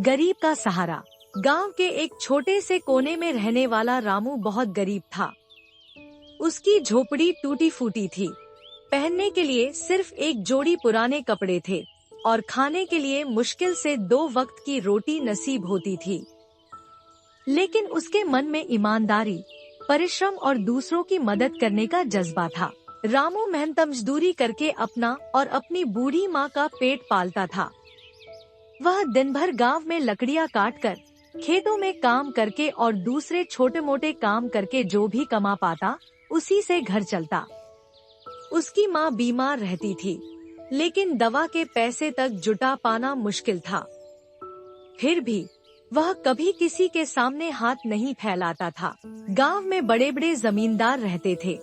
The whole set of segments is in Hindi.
गरीब का सहारा। गांव के एक छोटे से कोने में रहने वाला रामू बहुत गरीब था। उसकी झोपड़ी टूटी फूटी थी। पहनने के लिए सिर्फ एक जोड़ी पुराने कपड़े थे और खाने के लिए मुश्किल से 2 वक्त की रोटी नसीब होती थी। लेकिन उसके मन में ईमानदारी, परिश्रम और दूसरों की मदद करने का जज्बा था। रामू मेहनत मजदूरी करके अपना और अपनी बूढ़ी माँ का पेट पालता था। वह दिन भर गांव में लकड़ियाँ काटकर, खेतों में काम करके और दूसरे छोटे मोटे काम करके जो भी कमा पाता, उसी से घर चलता। उसकी माँ बीमार रहती थी, लेकिन दवा के पैसे तक जुटा पाना मुश्किल था। फिर भी वह कभी किसी के सामने हाथ नहीं फैलाता था। गांव में बड़े बड़े जमींदार रहते थे,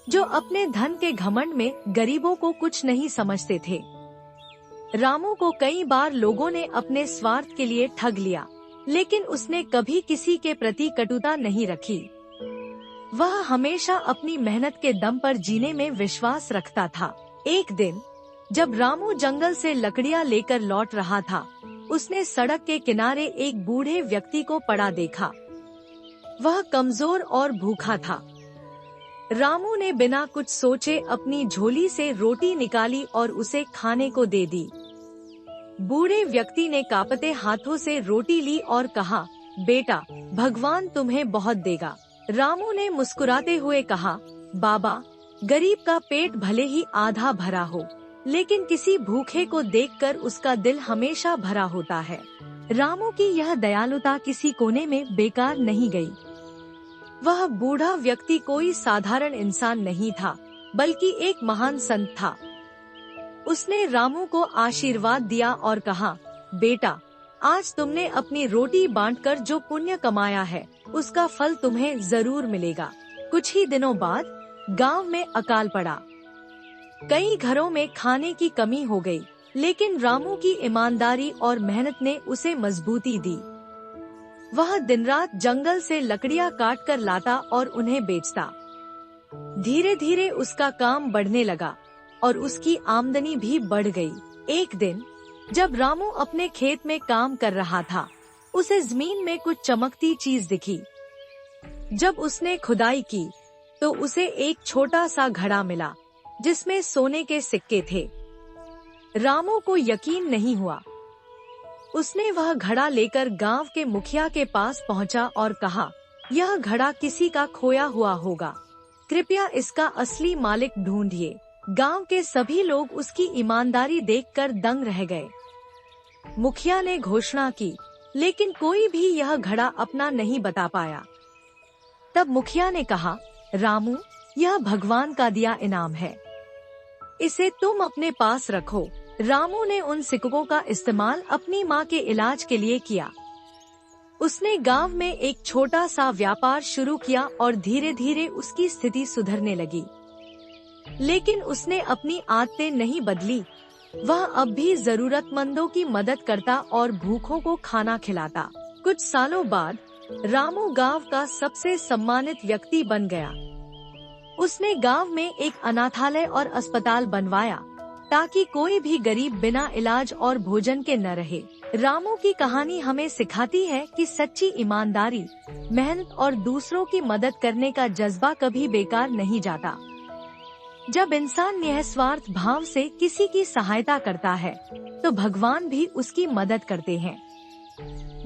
जो अपने धन के घमंड में गरीबों को कुछ नहीं समझते थे। रामू को कई बार लोगों ने अपने स्वार्थ के लिए ठग लिया, लेकिन उसने कभी किसी के प्रति कटुता नहीं रखी। वह हमेशा अपनी मेहनत के दम पर जीने में विश्वास रखता था। एक दिन जब रामू जंगल से लकड़ियाँ लेकर लौट रहा था, उसने सड़क के किनारे एक बूढ़े व्यक्ति को पड़ा देखा। वह कमजोर और भूखा था। रामू ने बिना कुछ सोचे अपनी झोली से रोटी निकाली और उसे खाने को दे दी। बूढ़े व्यक्ति ने कांपते हाथों से रोटी ली और कहा, बेटा, भगवान तुम्हें बहुत देगा। रामू ने मुस्कुराते हुए कहा, बाबा, गरीब का पेट भले ही आधा भरा हो, लेकिन किसी भूखे को देखकर उसका दिल हमेशा भरा होता है। रामू की यह दयालुता किसी कोने में बेकार नहीं गई। वह बूढ़ा व्यक्ति कोई साधारण इंसान नहीं था, बल्कि एक महान संत था। उसने रामू को आशीर्वाद दिया और कहा, बेटा, आज तुमने अपनी रोटी बांटकर जो पुण्य कमाया है, उसका फल तुम्हें जरूर मिलेगा। कुछ ही दिनों बाद गांव में अकाल पड़ा। कई घरों में खाने की कमी हो गई, लेकिन रामू की ईमानदारी और मेहनत ने उसे मजबूती दी। वह दिन रात जंगल से लकड़ियाँ काट कर लाता और उन्हें बेचता। धीरे धीरे उसका काम बढ़ने लगा और उसकी आमदनी भी बढ़ गई। एक दिन जब रामू अपने खेत में काम कर रहा था, उसे जमीन में कुछ चमकती चीज दिखी। जब उसने खुदाई की, तो उसे एक छोटा सा घड़ा मिला, जिसमें सोने के सिक्के थे। रामू को यकीन नहीं हुआ। उसने वह घड़ा लेकर गांव के मुखिया के पास पहुंचा और कहा, यह घड़ा किसी का खोया हुआ होगा, कृपया इसका असली मालिक ढूंढिए। गांव के सभी लोग उसकी ईमानदारी देखकर दंग रह गए। मुखिया ने घोषणा की, लेकिन कोई भी यह घड़ा अपना नहीं बता पाया। तब मुखिया ने कहा, रामू, यह भगवान का दिया इनाम है, इसे तुम अपने पास रखो। रामू ने उन सिक्कों का इस्तेमाल अपनी माँ के इलाज के लिए किया। उसने गांव में एक छोटा सा व्यापार शुरू किया और धीरे धीरे उसकी स्थिति सुधरने लगी। लेकिन उसने अपनी आदतें नहीं बदली। वह अब भी जरूरतमंदों की मदद करता और भूखों को खाना खिलाता। कुछ सालों बाद रामू गांव का सबसे सम्मानित व्यक्ति बन गया। उसने गांव में एक अनाथालय और अस्पताल बनवाया, ताकि कोई भी गरीब बिना इलाज और भोजन के न रहे। रामू की कहानी हमें सिखाती है कि सच्ची ईमानदारी, मेहनत और दूसरों की मदद करने का जज्बा कभी बेकार नहीं जाता। जब इंसान निस्वार्थ भाव से किसी की सहायता करता है, तो भगवान भी उसकी मदद करते हैं।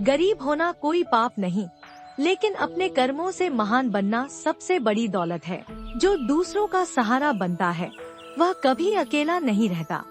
गरीब होना कोई पाप नहीं, लेकिन अपने कर्मों से महान बनना सबसे बड़ी दौलत है। जो दूसरों का सहारा बनता है, वह कभी अकेला नहीं रहता।